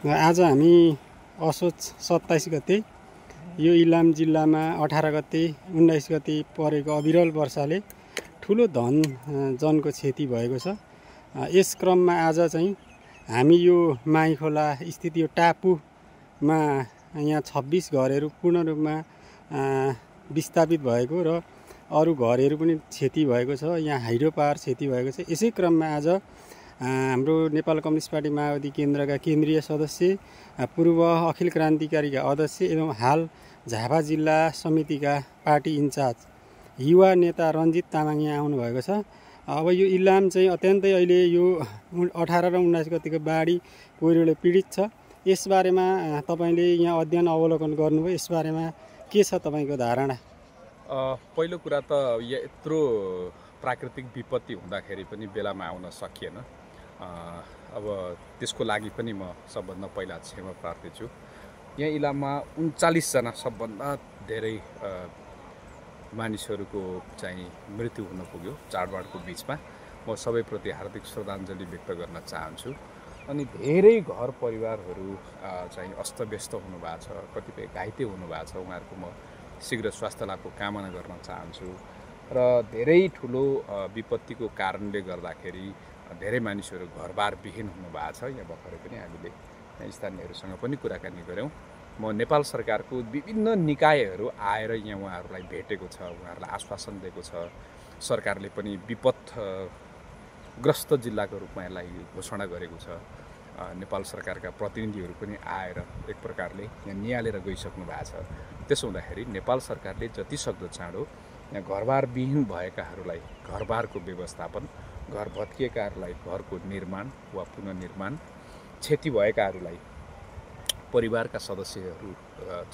आज हामी असोज 27 गते यो इलाम जिल्लामा 18 गते 19 गते परेको अविरल वर्षाले ठुलो धन जनको क्षति भएको छ। यस क्रममा आज चाहिँ हामी यो माइखोला स्थित यो टापुमा यहाँ 26 घरहरू पूर्ण रूपमा विस्थापित भएको र अरू घरहरू पनि क्षति भएको छ। यहाँ हाइड्रो पावर क्षति भएको छ। यसै क्रममा आज हाम्रो नेपाल कम्युनिस्ट पार्टी माओवादी केन्द्रका केन्द्रीय सदस्य, पूर्व अखिल क्रान्तिकारीका अध्यक्ष एवं हाल झापा जिल्ला समितिका पार्टी इन्चार्ज युवा नेता रञ्जित तामाङ यहाँ आउनुभएको छ। अब यो इलाम चाहिँ अत्यन्तै अहिले यो 18 र 19 गतिको बाढी पहिरोले पीडित छ। यसबारेमा तपाईले यहाँ अध्ययन अवलोकन गर्नुभयो, यसबारेमा के छ तपाईको धारणा? पहिलो कुरा त यत्रो प्राकृतिक विपत्ति हुँदाखेरि पनि बेलामा आउन सकिएन। अब त्यसको लागि पनि म सबभन्दा पहिला क्षमा प्रार्थी छु। यहाँ इलाममा 39 जना सबभन्दा धेरै मानिसहरूको चाहिँ मृत्यु हुन पुग्यो चाडबाडको बीचमा। म सबैप्रति हार्दिक श्रद्धाञ्जली व्यक्त गर्न चाहन्छु। अनि धेरै घर परिवारहरू चाहिँ अस्तव्यस्त हुनुभएको छ, कतिपय घाइते हुनुभएको छ। उहाँहरूको म शीघ्र स्वास्थ्य लाभको कामना गर्न चाहन्छु। र धेरै ठुलो विपत्तिको कारणले गर्दाखेरि धेरै मानिसहरू घरबार विहीन हुनुभएको छ। यहाँ भर्खरै पनि हामीले स्थानीयहरूसँग पनि कुराकानी गऱ्यौँ। म नेपाल सरकारको विभिन्न निकायहरू आएर यहाँ उहाँहरूलाई भेटेको छ, उहाँहरूलाई आश्वासन दिएको छ। सरकारले पनि विपदग्रस्त जिल्लाको रूपमा यसलाई घोषणा गरेको छ। नेपाल सरकारका प्रतिनिधिहरू पनि आएर एक प्रकारले यहाँ निहालेर गइसक्नु भएको छ। त्यसो हुँदाखेरि नेपाल सरकारले जति सक्दो चाँडो यहाँ घरबार विहीन भएकाहरूलाई घरबारको व्यवस्थापन, घर भत्किएकाहरूलाई घरको निर्माण वा पुनर्निर्माण, क्षति भएकाहरूलाई परिवारका सदस्यहरू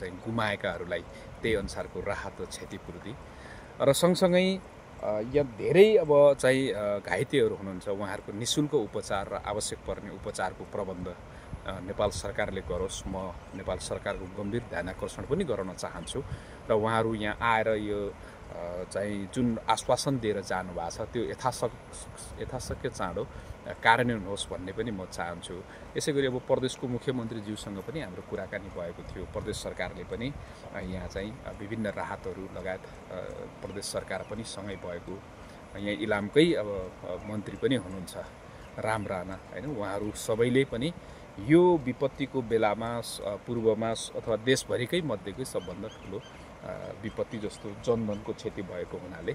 चाहिँ गुमाएकाहरूलाई त्यही अनुसारको राहत र क्षतिपूर्ति र सँगसँगै यहाँ धेरै अब चाहिँ घाइतेहरू हुनुहुन्छ, उहाँहरूको निःशुल्क उपचार र आवश्यक पर्ने उपचारको प्रबन्ध नेपाल सरकारले गरोस्। म नेपाल सरकारको गम्भीर ध्यानाकर्षण पनि गराउन चाहन्छु र उहाँहरू यहाँ आएर यो चाहिँ जुन आश्वासन दिएर जानुभएको छ त्यो यथाशक्य चाँडो कार्यान्वयन होस् भन्ने पनि म चाहन्छु। यसै गरी अब प्रदेशको मुख्यमन्त्रीज्यूसँग पनि हाम्रो कुराकानी भएको थियो। प्रदेश सरकारले पनि यहाँ चाहिँ विभिन्न राहतहरू लगायत प्रदेश सरकार पनि सँगै भएको, यहाँ इलामकै अब मन्त्री पनि हुनुहुन्छ राम राणा हैन, उहाँहरू सबैले पनि यो विपत्तिको बेलामा पूर्वमा अथवा देशभरिकै मध्येकै सबभन्दा ठुलो विपत्ति जस्तो जनधनको क्षति भएको हुनाले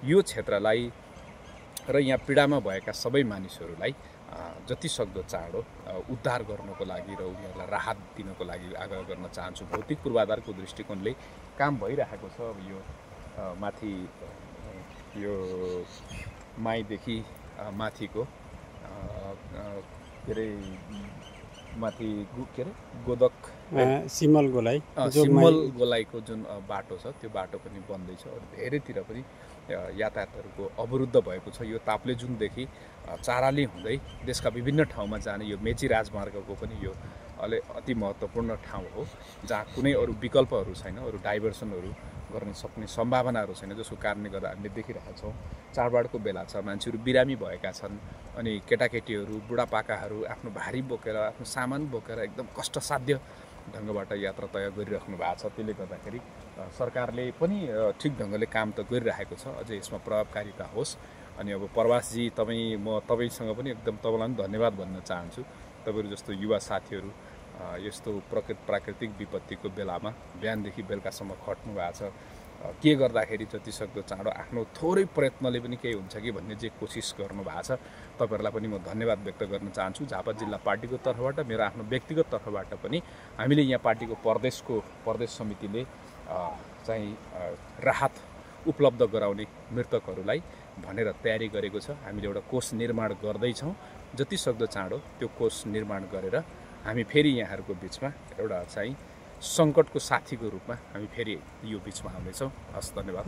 यो क्षेत्रलाई र यहाँ पीडामा भएका सबै मानिसहरूलाई जति सक्दो चाँडो उद्धार गर्नको लागि र उनीहरूलाई राहत दिनको लागि आग्रह गर्न चाहन्छु। भौतिक पूर्वाधारको दृष्टिकोणले काम भइरहेको छ। अब यो माथि यो माईदेखि माथिको के अरे माथि के अरे गोदक सिमल गोलाईको जुन बाटो छ त्यो बाटो पनि बन्दैछ। धेरैतिर पनि यातायातहरूको अवरुद्ध भएको छ। यो ताप्लेजुङदेखि चाराली हुँदै देशका विभिन्न ठाउँमा जाने यो मेची राजमार्गको पनि यो अति महत्त्वपूर्ण ठाउँ हो, जहाँ कुनै अरू विकल्पहरू छैन, अरू डाइभर्सनहरू गर्न सक्ने सम्भावनाहरू छैन, जसको कारणले गर्दा हामीले देखिरहेका छौँ चाडबाडको बेला छ, मान्छेहरू बिरामी भएका छन्। अनि केटाकेटीहरू बुढापाकाहरू आफ्नो भारी बोकेर आफ्नो सामान बोकेर एकदम कष्टसाध्य ढङ्गबाट यात्रा तय गरिराख्नु भएको छ। त्यसले गर्दाखेरि सरकारले पनि ठिक ढङ्गले काम त गरिरहेको छ, अझै यसमा प्रभावकारिता होस्। अनि अब प्रवासजी म तपाईँसँग पनि एकदम तपाईँलाई पनि धन्यवाद भन्न चाहन्छु। तपाईँहरू जस्तो युवा साथीहरू यस्तो प्राकृतिक विपत्तिको बेलामा बिहानदेखि बेलुकासम्म खट्नु भएको छ। के गर्दाखेरि जति सक्दो चाँडो आफ्नो थोरै प्रयत्नले पनि केही हुन्छ कि भन्ने चाहिँ कोसिस गर्नुभएको छ। तपाईँहरूलाई पनि म धन्यवाद व्यक्त गर्न चाहन्छु। झापा जिल्ला पार्टीको तर्फबाट, मेरो आफ्नो व्यक्तिगत तर्फबाट पनि हामीले यहाँ पार्टीको प्रदेश समितिले चाहिँ राहत उपलब्ध गराउने मृतकहरूलाई भनेर तयारी गरेको छ। हामीले एउटा कोष निर्माण गर्दैछौँ। जति सक्दो चाँडो त्यो कोष निर्माण गरेर हामी फेरि यहाँहरूको बिचमा एउटा चाहिँ सङ्कटको साथीको रूपमा हामी फेरि यो बिचमा आउनेछौँ। हस्, धन्यवाद।